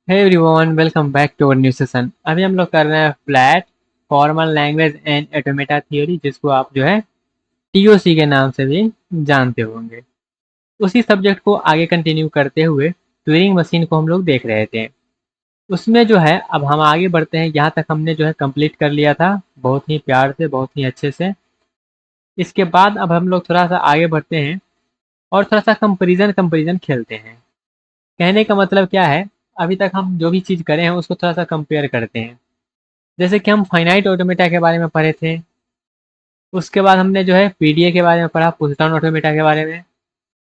Hey everyone, welcome back to our new session. अभी हम लोग कर रहे हैं FLAT formal language and automata theory, जिसको आप जो है टीओसी के नाम से भी जानते होंगे। उसी सब्जेक्ट को आगे कंटिन्यू करते हुए ट्यूरिंग मशीन को हम लोग देख रहे थे। उसमें जो है अब हम आगे बढ़ते हैं। यहाँ तक हमने जो है कंप्लीट कर लिया था, बहुत ही प्यार से, बहुत ही अच्छे से। इसके बाद अब हम लोग थोड़ा सा आगे बढ़ते हैं और थोड़ा सा कंपेरिजन कंपेरिजन खेलते हैं। कहने का मतलब क्या है, अभी तक हम जो भी चीज़ करे हैं उसको थोड़ा सा कंपेयर करते हैं। जैसे कि हम फाइनाइट ऑटोमेटा के बारे में पढ़े थे, उसके बाद हमने जो है पीडीए के बारे में पढ़ा, पुश डाउन ऑटोमेटा के बारे में।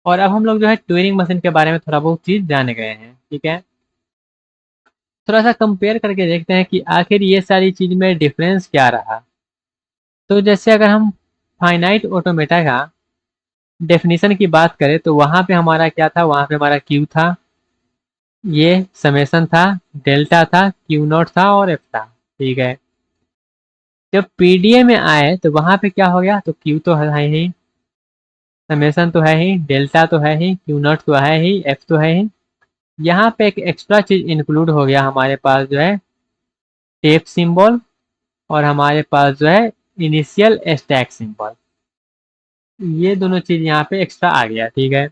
और अब हम लोग जो है ट्यूरिंग मशीन के बारे में थोड़ा बहुत चीज़ जान गए हैं। ठीक है, थोड़ा सा कंपेयर करके देखते हैं कि आखिर ये सारी चीज़ में डिफरेंस क्या रहा। तो जैसे अगर हम फाइनाइट ऑटोमेटा का डेफिनेशन की बात करें तो वहाँ पे हमारा क्या था, वहाँ पे हमारा क्यू था, ये समेसन था, डेल्टा था, क्यू नॉट था और एफ था। ठीक है, जब पीडीए में आए तो वहाँ पे क्या हो गया, तो क्यू तो है ही, समेसन तो है ही, डेल्टा तो है ही, क्यू नॉट तो है ही, एफ तो है ही। यहाँ पे एक एक्स्ट्रा चीज इंक्लूड हो गया, हमारे पास जो है टेप सिंबल, और हमारे पास जो है इनिशियल स्टैक सिंबल। ये दोनों चीज यहाँ पे एक्स्ट्रा आ गया। ठीक है,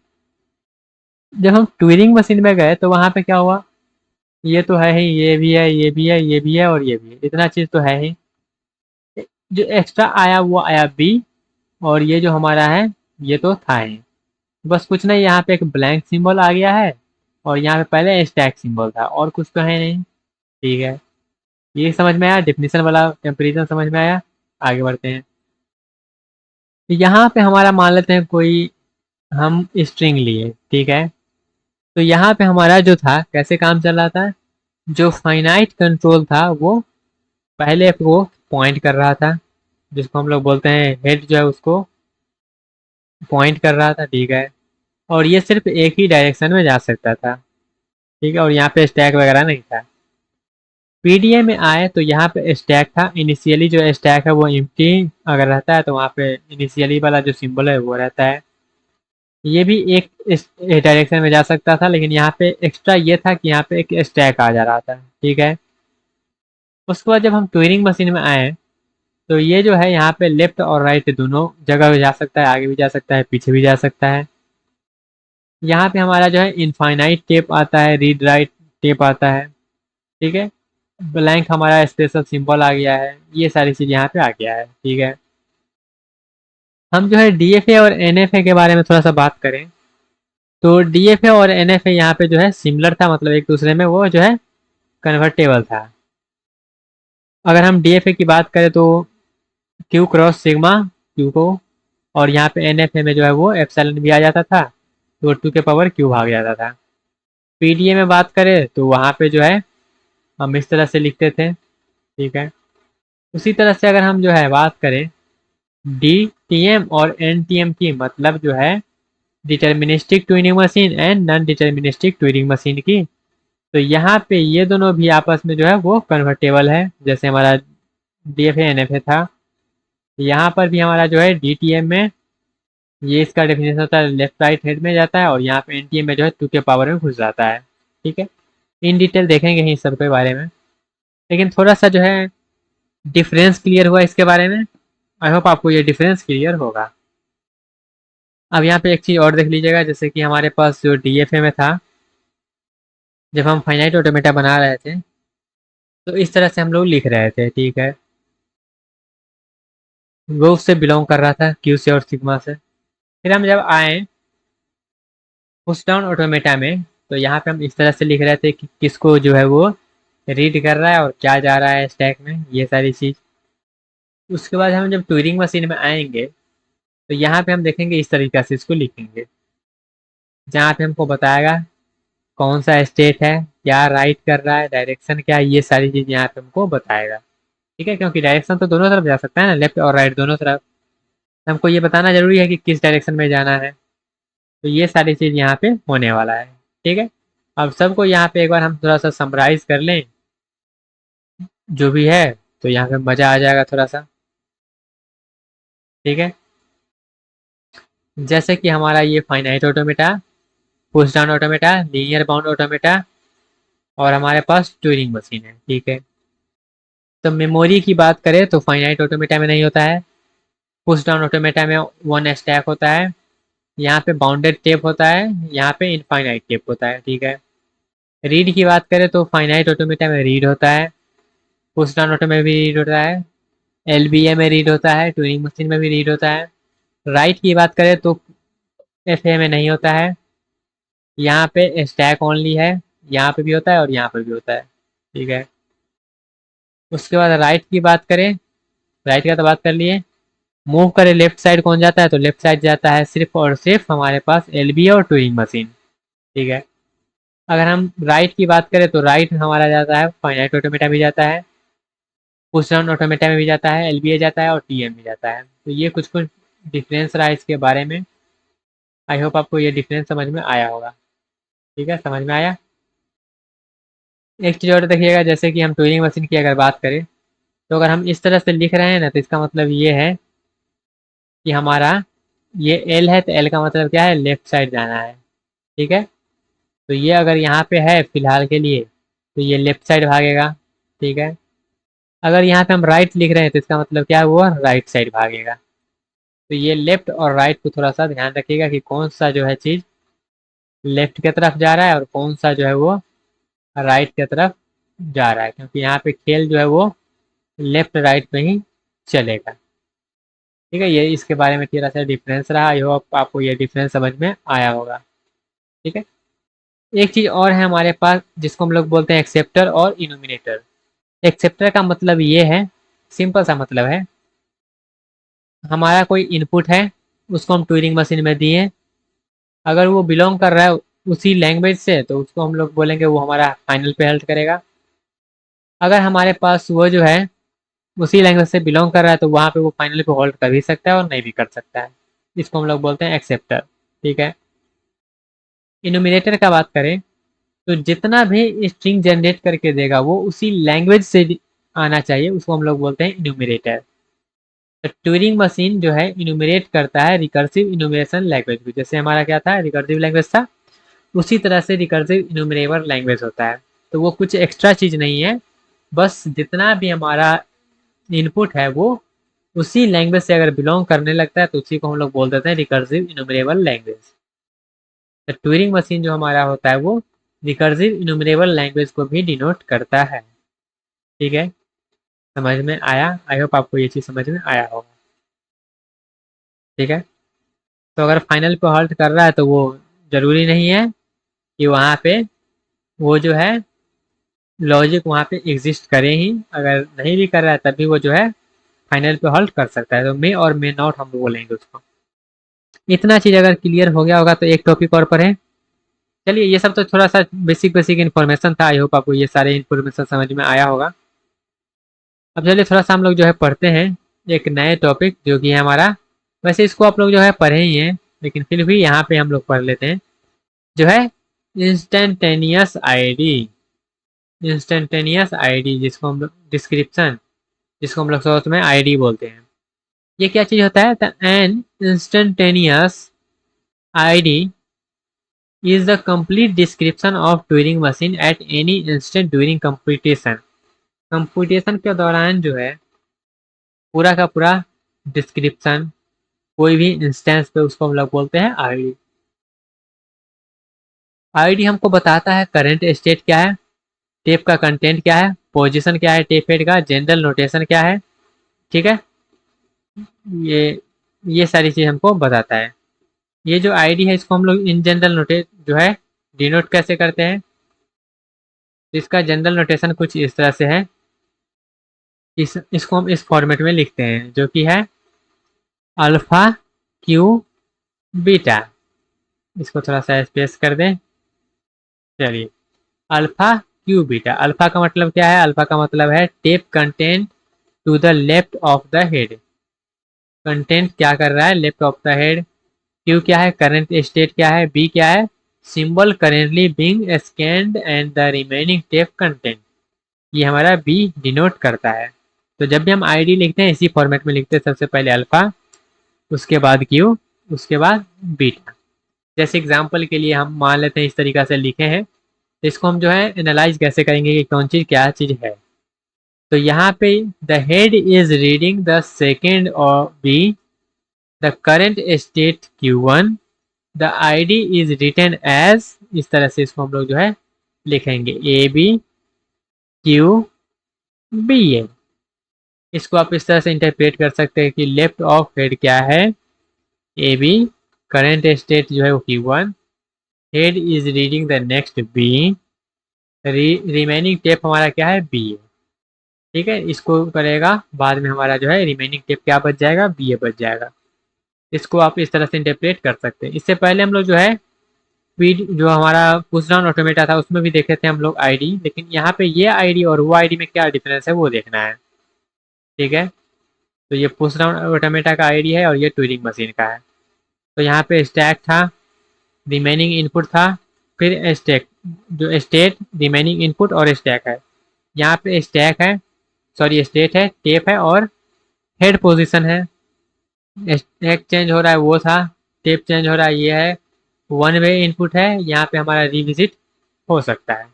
जब हम ट्यूरिंग मशीन में गए तो वहाँ पे क्या हुआ, ये तो है ही, ये भी है, ये भी है, ये भी है और ये भी है, इतना चीज तो है ही। जो एक्स्ट्रा आया वो आया बी, और ये जो हमारा है ये तो था ही। बस कुछ नहीं, यहाँ पे एक ब्लैंक सिंबल आ गया है और यहाँ पे पहले स्टैक सिंबल था, और कुछ तो है नहीं। ठीक है, ये समझ में आया, डेफिनेशन वाला कंपेरिजन समझ में आया। आगे बढ़ते हैं। तो यहाँ पे हमारा मान लेते हैं कोई, हम स्ट्रिंग लिए। ठीक है, तो यहाँ पे हमारा जो था कैसे काम चल रहा था, जो फाइनाइट कंट्रोल था वो पहले वो पॉइंट कर रहा था, जिसको हम लोग बोलते हैं हेड, जो है उसको पॉइंट कर रहा था। ठीक है, और ये सिर्फ एक ही डायरेक्शन में जा सकता था। ठीक है, और यहाँ पे स्टैक वगैरह नहीं था। पीडीए में आए तो यहाँ पे स्टैक था, इनिशियली जो स्टैक है वो एम्प्टी अगर रहता है तो वहाँ पे इनिशियली वाला जो सिंबल है वो रहता है। ये भी एक इस डायरेक्शन में जा सकता था, लेकिन यहाँ पे एक्स्ट्रा ये था कि यहाँ पे एक स्टैक आ जा रहा था। ठीक है, उसके बाद जब हम ट्यूरिंग मशीन में आए तो ये जो है यहाँ पे लेफ्ट और राइट दोनों जगह भी जा सकता है, आगे भी जा सकता है, पीछे भी जा सकता है। यहाँ पे हमारा जो है इनफाइनाइट टेप आता है, रीड राइट टेप आता है। ठीक है, ब्लैंक हमारा स्पेशल सिंबल आ गया है, ये सारी चीज यहाँ पे आ गया है। ठीक है, हम जो है डीएफए और एनएफए के बारे में थोड़ा सा बात करें तो डीएफए और एनएफए यहाँ पे जो है सिमिलर था, मतलब एक दूसरे में वो जो है कन्वर्टेबल था। अगर हम डीएफए की बात करें तो क्यू क्रॉस सिग्मा क्यू को, और यहाँ पे एनएफए में जो है वो एप्सिलॉन भी आ जाता था, तो टू के पावर क्यू भाग जाता था। पीडीए में बात करें तो वहाँ पे जो है हम इस तरह से लिखते थे। ठीक है, उसी तरह से अगर हम जो है बात करें डी टी एम और एन टी एम की, मतलब जो है deterministic tuning machine and non deterministic tuning machine की, तो यहाँ पे ये दोनों भी आपस में जो है वो कन्वर्टेबल है। जैसे हमारा D F N F A था, यहाँ पर भी हमारा जो है डी टी एम में ये इसका डेफिनेशन होता है लेफ्ट राइट हेड में जाता है, और यहाँ पे एन टी एम में जो है टू के पावर में घुस जाता है। ठीक है, इन डिटेल देखेंगे ही सब के बारे में, लेकिन थोड़ा सा जो है डिफरेंस क्लियर हुआ इसके बारे में। आई होप आपको ये डिफरेंस क्लियर होगा। अब यहाँ पे एक चीज़ और देख लीजिएगा, जैसे कि हमारे पास जो डीएफए में था, जब हम फाइनाइट ऑटोमेटा बना रहे थे तो इस तरह से हम लोग लिख रहे थे। ठीक है, वो उससे बिलोंग कर रहा था, क्यू से और सिग्मा से। फिर हम जब आए पुश डाउन ऑटोमेटा में तो यहाँ पे हम इस तरह से लिख रहे थे कि किसको जो है वो रीड कर रहा है और क्या जा रहा है स्टैक में, ये सारी चीज़। उसके बाद हम जब ट्यूरिंग मशीन में आएंगे तो यहाँ पे हम देखेंगे इस तरीके से इसको लिखेंगे, जहाँ पे हमको बताएगा कौन सा स्टेट है, क्या राइट कर रहा है, डायरेक्शन क्या है, ये सारी चीज़ यहाँ पे हमको बताएगा। ठीक है, क्योंकि डायरेक्शन तो दोनों तरफ जा सकता है ना, लेफ्ट और राइट दोनों तरफ। हमको ये बताना जरूरी है कि किस डायरेक्शन में जाना है। तो ये सारी चीज़ यहाँ पे होने वाला है। ठीक है, अब सबको यहाँ पे एक बार हम थोड़ा सा समराइज कर लें जो भी है, तो यहाँ पे मज़ा आ जाएगा थोड़ा सा। ठीक है, जैसे कि हमारा ये finite automata, push down automata, linear bound automata, और हमारे पास ट्यूरिंग मशीन है। ठीक है, तो मेमोरी की बात करें तो फाइनाइट ऑटोमेटा में नहीं होता है, पुश डाउन ऑटोमेटा में वन स्टैक होता है, यहाँ पे बाउंडेड टेप होता है, यहाँ पे इनफाइनाइट टेप होता है। ठीक है, रीड की बात करें तो फाइनाइट ऑटोमेटा में रीड होता है, पुश डाउन ऑटो में भी रीड होता है, एलबीए में रीड होता है, ट्यूरिंग मशीन में भी रीड होता है। राइट की बात करें तो एफए में नहीं होता है, यहाँ पे स्टैक ओनली है, यहाँ पे भी होता है और यहाँ पे भी होता है। ठीक है, उसके बाद राइट की बात करें, राइट का तो बात कर लिए। मूव करें लेफ्ट साइड कौन जाता है, तो लेफ्ट साइड जाता है सिर्फ और सिर्फ हमारे पास एलबीए और ट्यूरिंग मशीन। ठीक है, अगर हम राइट की बात करें तो राइट हमारा जाता है फाइनाइट ऑटोमेटा भी जाता है, पुश डाउन ऑटोमेटा में भी जाता है, एलबीए जाता है और टीएम भी जाता है। तो ये कुछ कुछ डिफरेंस रहा इसके बारे में। आई होप आपको ये डिफरेंस समझ में आया होगा। ठीक है, समझ में आया। एक चीज़ और देखिएगा, जैसे कि हम ट्यूरिंग मशीन की अगर बात करें तो अगर हम इस तरह से लिख रहे हैं ना, तो इसका मतलब ये है कि हमारा ये एल है, तो एल का मतलब क्या है, लेफ्ट साइड जाना है। ठीक है, तो ये अगर यहाँ पे है फिलहाल के लिए तो ये लेफ्ट साइड भागेगा। ठीक है, अगर यहाँ पे हम राइट लिख रहे हैं तो इसका मतलब क्या है, वो राइट साइड भागेगा। तो ये लेफ्ट और राइट को थोड़ा सा ध्यान रखिएगा कि कौन सा जो है चीज़ लेफ्ट की तरफ जा रहा है और कौन सा जो है वो राइट की तरफ जा रहा है, क्योंकि यहाँ पे खेल जो है वो लेफ्ट राइट में ही चलेगा। ठीक है, ये इसके बारे में थोड़ा सा डिफरेंस रहा। आई होप आपको ये डिफरेंस समझ में आया होगा। ठीक है, एक चीज़ और है हमारे पास जिसको हम लोग बोलते हैं एक्सेप्टर और इनोमिनेटर। एक्सेप्टर का मतलब ये है, सिंपल सा मतलब है, हमारा कोई इनपुट है, उसको हम ट्यूरिंग मशीन में दिए, अगर वो बिलोंग कर रहा है उसी लैंग्वेज से तो उसको हम लोग बोलेंगे वो हमारा फाइनल पे हेल्प करेगा। अगर हमारे पास वो जो है उसी लैंग्वेज से बिलोंग कर रहा है तो वहाँ पे वो फाइनल पे होल्ड कर भी सकता है और नहीं भी कर सकता है। इसको हम लोग बोलते हैं एक्सेप्टर। ठीक है, इनोमिनेटर का बात करें तो जितना भी स्ट्रिंग जनरेट करके देगा वो उसी लैंग्वेज से आना चाहिए, उसको हम लोग बोलते हैं इनोमिनेटर। तो ट्यूरिंग मशीन जो है इनोमिनेट करता है रिकर्सिव इनोमिनेशन लैंग्वेज को, जैसे हमारा क्या था रिकर्सिव लैंग्वेज था, उसी तरह से रिकर्सिव इनोमिनेबल लैंग्वेज होता है। तो वो कुछ एक्स्ट्रा चीज़ नहीं है, बस जितना भी हमारा इनपुट है वो उसी लैंग्वेज से अगर बिलोंग करने लगता है तो उसी को हम लोग बोल देते हैं रिकर्सिव इनोमिनेबल लैंग्वेज। तो ट्यूरिंग मशीन जो हमारा होता है वो रिकर्सिव इनोमिनेबल लैंग्वेज को भी डिनोट करता है। ठीक है, समझ में आया। आई होप आपको ये चीज़ समझ में आया होगा। ठीक है, तो अगर फाइनल पे हॉल्ट कर रहा है तो वो ज़रूरी नहीं है कि वहाँ पे वो जो है लॉजिक वहाँ पे एग्जिस्ट करे ही, अगर नहीं भी कर रहा है तब भी वो जो है फाइनल पे हॉल्ट कर सकता है। तो मे और मे नॉट हम बोलेंगे उसको। इतना चीज़ अगर क्लियर हो गया होगा तो एक टॉपिक और पढ़ें। चलिए, ये सब तो थोड़ा सा बेसिक बेसिक इन्फॉर्मेशन था। आई होप आपको ये सारे इन्फॉर्मेशन समझ में आया होगा। अब चलिए थोड़ा सा हम लोग जो है पढ़ते हैं एक नए टॉपिक जो कि है हमारा, वैसे इसको आप लोग जो है पढ़े ही हैं लेकिन फिर भी यहाँ पे हम लोग पढ़ लेते हैं, जो है इंस्टेंटेनियस आईडी। इंस्टेंटेनियस आईडी जिसको हम लोग डिस्क्रिप्शन, जिसको हम लोग शॉर्ट में आईडी बोलते हैं। ये क्या चीज़ होता है, the an instantaneous ID is the complete description of Turing machine at any instant during computation। Computation के दौरान जो है पूरा का पूरा डिस्क्रिप्शन कोई भी इंस्टेंस पे उसको हम लोग बोलते हैं आईडी। आईडी हमको बताता है करंट स्टेट क्या है, टेप का कंटेंट क्या है, पोजीशन क्या है टेप हेड का, जनरल नोटेशन क्या है। ठीक है, ये ये सारी चीज़ हमको बताता है। ये जो आईडी है इसको हम लोग इन जनरल नोटेट जो है डिनोट कैसे करते हैं, इसका जनरल नोटेशन कुछ इस तरह से है। इसको हम इस फॉर्मेट में लिखते हैं जो कि है अल्फा क्यू बीटा। इसको थोड़ा सा स्पेस कर दें। चलिए, अल्फा क्यू बीटा, अल्फा का मतलब क्या है, अल्फा का मतलब है tape content to the left of the head. Content क्या कर रहा है, left of the head. Q क्या है, करंट स्टेट क्या है, बी क्या है, symbol currently being scanned and the remaining tape content. ये हमारा बी डिनोट करता है। तो जब भी हम आईडी लिखते हैं इसी फॉर्मेट में लिखते हैं, सबसे पहले अल्फा, उसके बाद क्यू, उसके बाद बीटा। जैसे एग्जांपल के लिए हम मान लेते हैं इस तरीका से लिखे हैं इसको हम जो है एनालाइज कैसे करेंगे कि कौन चीज़ क्या चीज़ है। तो यहाँ पे the head is reading the second और B the current state Q1 the ID is written as, इस तरह से इसको हम लोग जो है लिखेंगे ABQBA। इसको आप इस तरह से इंटरप्रेट कर सकते हैं कि लेफ्ट ऑफ हेड क्या है AB, करेंट स्टेट जो है वो Q1, head is reading the next B, remaining tape हमारा क्या है BA। ठीक है, इसको करेगा बाद में हमारा जो है रिमेनिंग टेप क्या बच जाएगा BA बच जाएगा। इसको आप इस तरह से इंटरप्रेट कर सकते हैं। इससे पहले हम लोग जो है स्पीड जो हमारा पुश डाउन ऑटोमेटा था उसमें भी देखे थे हम लोग आईडी, लेकिन यहाँ पे ये आईडी और वो आईडी में क्या डिफरेंस है वो देखना है। ठीक है, तो ये पुश डाउन ऑटोमेटा का आईडी है और ये ट्यूरिंग मशीन का है। तो यहाँ पे स्टैक था, रिमेनिंग इनपुट था, फिर स्टैक जो स्टेट रिमेनिंग इनपुट और स्टैक है। यहाँ पे स्टैक है, सॉरी स्टेट है, टेप है और हेड पोजीशन है। स्टैक चेंज हो रहा है वो था, टेप चेंज हो रहा है ये है, वन वे इनपुट है, यहाँ पे हमारा रिविजिट हो सकता है।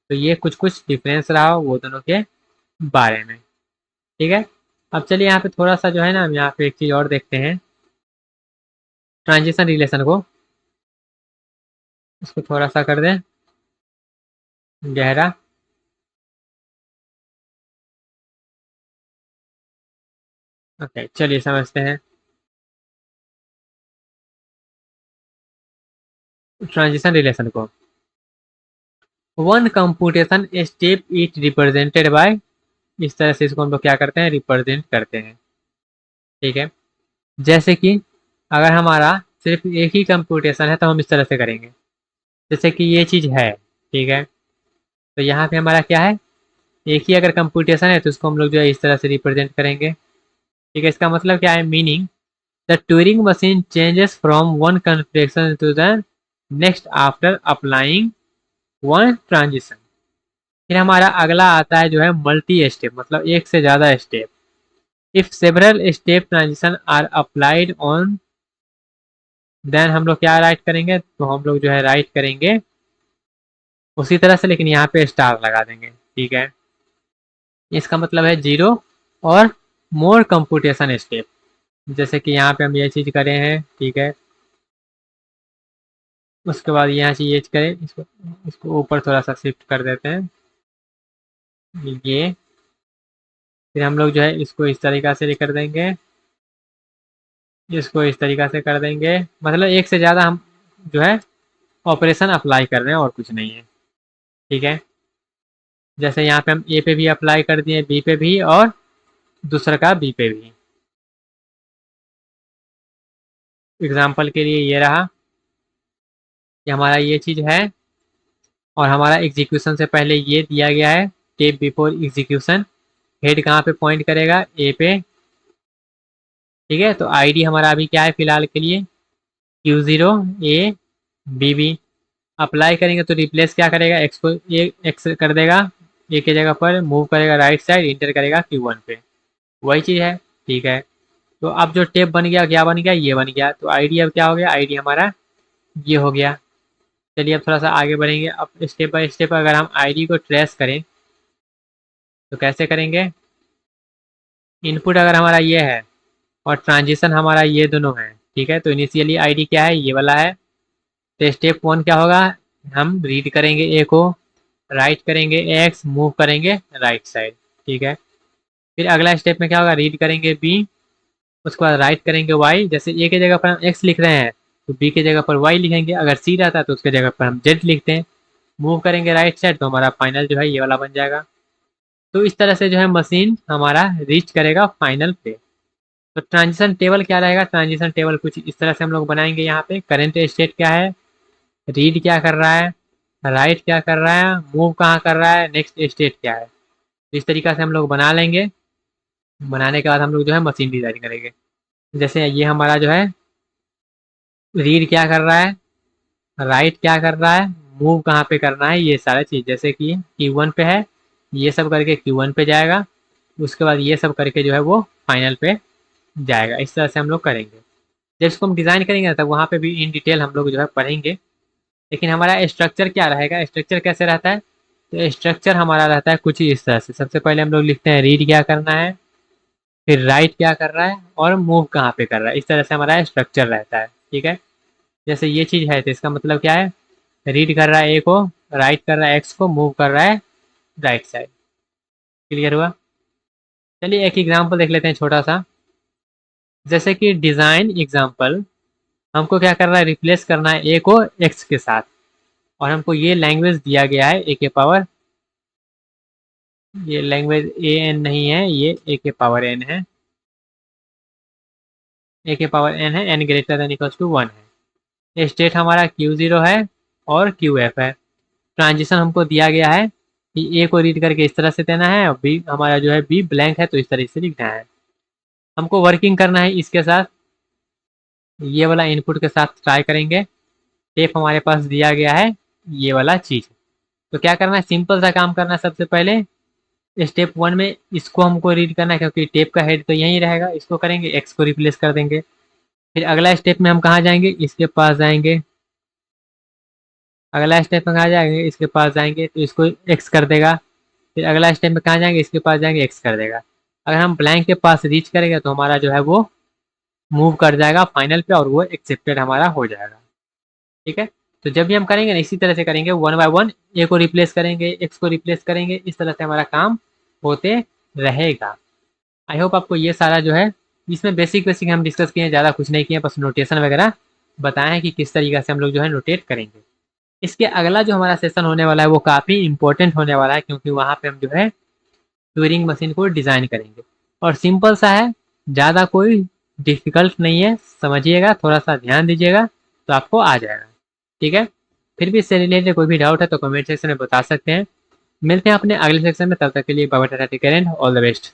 तो ये कुछ कुछ डिफरेंस रहा हो वो दोनों के बारे में। ठीक है, अब चलिए यहाँ पे थोड़ा सा जो है ना हम यहाँ पे एक चीज़ और देखते हैं, ट्रांजिशन रिलेशन को, इसको थोड़ा सा कर दें गहरा। ओके चलिए समझते हैं ट्रांजिशन रिलेशन को। One computation step it represented by, इस तरह से इसको हम लोग क्या करते हैं रिप्रेजेंट करते हैं। ठीक है, जैसे कि अगर हमारा सिर्फ एक ही कंप्यूटेशन है तो हम इस तरह से करेंगे, जैसे कि ये चीज़ है। ठीक है, तो यहाँ पे हमारा क्या है, एक ही अगर कंप्यूटेशन है तो उसको हम लोग जो है इस तरह से रिप्रेजेंट करेंगे। ठीक है, इसका मतलब क्या है, meaning the Turing machine changes from one configuration to the next after applying one transition. फिर हमारा अगला आता है जो है मल्टी स्टेप, मतलब एक से ज़्यादा step. If several step transition are applied on, then हम लोग क्या राइट करेंगे, तो हम लोग जो है राइट करेंगे उसी तरह से, लेकिन यहाँ पे स्टार लगा देंगे। ठीक है, इसका मतलब है जीरो और मोर कंप्यूटेशन स्टेप। जैसे कि यहाँ पे हम ये चीज़ करें हैं। ठीक है, उसके बाद यहाँ से ये करें, इसको इसको ऊपर थोड़ा सा शिफ्ट कर देते हैं ये। फिर हम लोग जो है इसको इस तरीक़ा से कर देंगे, इसको इस तरीक़ा से कर देंगे, मतलब एक से ज़्यादा हम जो है ऑपरेशन अप्लाई कर रहे हैं और कुछ नहीं है। ठीक है, जैसे यहाँ पे हम ए पे भी अप्लाई कर दिए, बी पे भी और दूसरा का बी पे भी। एग्जाम्पल के लिए ये रहा कि हमारा ये चीज़ है और हमारा एग्जीक्यूशन से पहले ये दिया गया है टेप बिफोर एग्जीक्यूशन। हेड कहाँ पे पॉइंट करेगा, ए पे। ठीक है, तो आईडी हमारा अभी क्या है फिलहाल के लिए Q0 A BB। अप्लाई करेंगे तो रिप्लेस क्या करेगा, एक्स को ए एक्स कर देगा, ए की जगह पर मूव करेगा राइट साइड, इंटर करेगा Q1 पे, वही चीज़ है। ठीक है, तो अब जो टेप बन गया क्या बन गया, ये बन गया। तो आईडी अब क्या हो गया, आईडी हमारा ये हो गया। चलिए अब थोड़ा सा आगे बढ़ेंगे, अब स्टेप बाय स्टेप अगर हम आईडी को ट्रेस करें तो कैसे करेंगे, इनपुट अगर हमारा ये है और ट्रांजिशन हमारा ये दोनों है। ठीक है, तो इनिशियली आईडी क्या है, ये वाला है। तो स्टेप वन क्या होगा, हम रीड करेंगे ए को, राइट करेंगे एक्स, मूव करेंगे राइट साइड। ठीक है, फिर अगला स्टेप में क्या होगा, रीड करेंगे बी, उसके बाद राइट करेंगे वाई। जैसे ए की जगह पर हम एक्स लिख रहे हैं तो बी की जगह पर वाई लिखेंगे, अगर सी रहता है तो उसके जगह पर हम जेड लिखते हैं। मूव करेंगे राइट साइड तो हमारा फाइनल जो है ये वाला बन जाएगा। तो इस तरह से जो है मशीन हमारा रीच करेगा फाइनल पे। तो ट्रांजिशन टेबल क्या रहेगा, ट्रांजिशन टेबल कुछ इस तरह से हम लोग बनाएंगे। यहाँ पे करंट स्टेट क्या है, रीड क्या कर रहा है, राइट क्या कर रहा है, मूव कहाँ कर रहा है, नेक्स्ट स्टेट क्या है। तो इस तरीक़ा से हम लोग बना लेंगे। बनाने के बाद हम लोग जो है मशीन डिज़ाइन करेंगे। जैसे ये हमारा जो है रीड क्या कर रहा है, राइट क्या कर रहा है, मूव कहाँ पे करना है, ये सारा चीज़। जैसे कि Q1 पे है, ये सब करके Q1 पे जाएगा, उसके बाद ये सब करके जो है वो फाइनल पे जाएगा। इस तरह से हम लोग करेंगे। जब इसको हम डिज़ाइन करेंगे तब वहाँ पे भी इन डिटेल हम लोग जो है पढ़ेंगे लेकिन हमारा स्ट्रक्चर क्या रहेगा, स्ट्रक्चर कैसे रहता है, तो स्ट्रक्चर हमारा रहता है कुछ इस तरह से। सबसे पहले हम लोग लिखते हैं रीड क्या करना है, फिर राइट क्या कर रहा है, और मूव कहाँ पे कर रहा है। इस तरह से हमारा स्ट्रक्चर रहता है, ठीक है। जैसे ये चीज़ है तो इसका मतलब क्या है, रीड कर रहा है ए को, राइट कर रहा है एक्स को, मूव कर रहा है राइट साइड। क्लियर हुआ। चलिए एक एग्जांपल देख लेते हैं छोटा सा। जैसे कि डिज़ाइन एग्जांपल, हमको क्या करना है, रिप्लेस करना है ए को एक्स के साथ, और हमको ये लैंग्वेज दिया गया है ए के पावर, ये लैंग्वेज ए एन नहीं है, ये ए के पावर एन है, ए के पावर एन है, N greater than equals to 1 है। स्टेट हमारा Q0 है और QF है। ट्रांजिशन हमको दिया गया है कि ए को रीड करके इस तरह से देना है, और बी हमारा जो है बी ब्लैंक है तो इस तरह से लिखना है। हमको वर्किंग करना है इसके साथ, ये वाला इनपुट के साथ ट्राई करेंगे। टेप हमारे पास दिया गया है ये वाला चीज़। तो क्या करना है, सिंपल सा काम करना है। सबसे पहले स्टेप 1 में इसको हमको रीड करना है, क्योंकि टेप का हेड तो यहीं रहेगा, इसको करेंगे, एक्स को रिप्लेस कर देंगे। फिर अगला स्टेप में हम कहाँ जाएंगे, इसके पास जाएंगे। अगला स्टेप में कहाँ जाएंगे, इसके पास जाएंगे तो इसको एक्स कर देगा। फिर अगला स्टेप में कहाँ जाएंगे, इसके पास जाएंगे, एक्स कर देगा। अगर हम ब्लैंक के पास रीच करेंगे तो हमारा जो है वो मूव कर जाएगा फाइनल पे, और वो एक्सेप्टेड हमारा हो जाएगा, ठीक है। तो जब भी हम करेंगे ना इसी तरह से करेंगे, 1 बाय 1 ए को रिप्लेस करेंगे, एक्स को रिप्लेस करेंगे, इस तरह से हमारा काम होते रहेगा। आई होप आपको ये सारा जो है, इसमें बेसिक बेसिक हम डिस्कस किए हैं, ज़्यादा कुछ नहीं किए, बस नोटेशन वगैरह बताएं हैं कि किस तरीके से हम लोग जो है नोटेट करेंगे। इसके अगला जो हमारा सेशन होने वाला है वो काफ़ी इंपॉर्टेंट होने वाला है, क्योंकि वहाँ पे हम जो है ट्यूरिंग मशीन को डिज़ाइन करेंगे। और सिंपल सा है, ज़्यादा कोई डिफ़िकल्ट नहीं है, समझिएगा, थोड़ा सा ध्यान दीजिएगा तो आपको आ जाएगा, ठीक है। फिर भी इससे रिलेटेड कोई भी डाउट है तो कमेंट सेक्शन में बता सकते हैं। मिलते हैं अपने अगले सेक्शन में, तब तक के लिए bye bye, take care and all the best.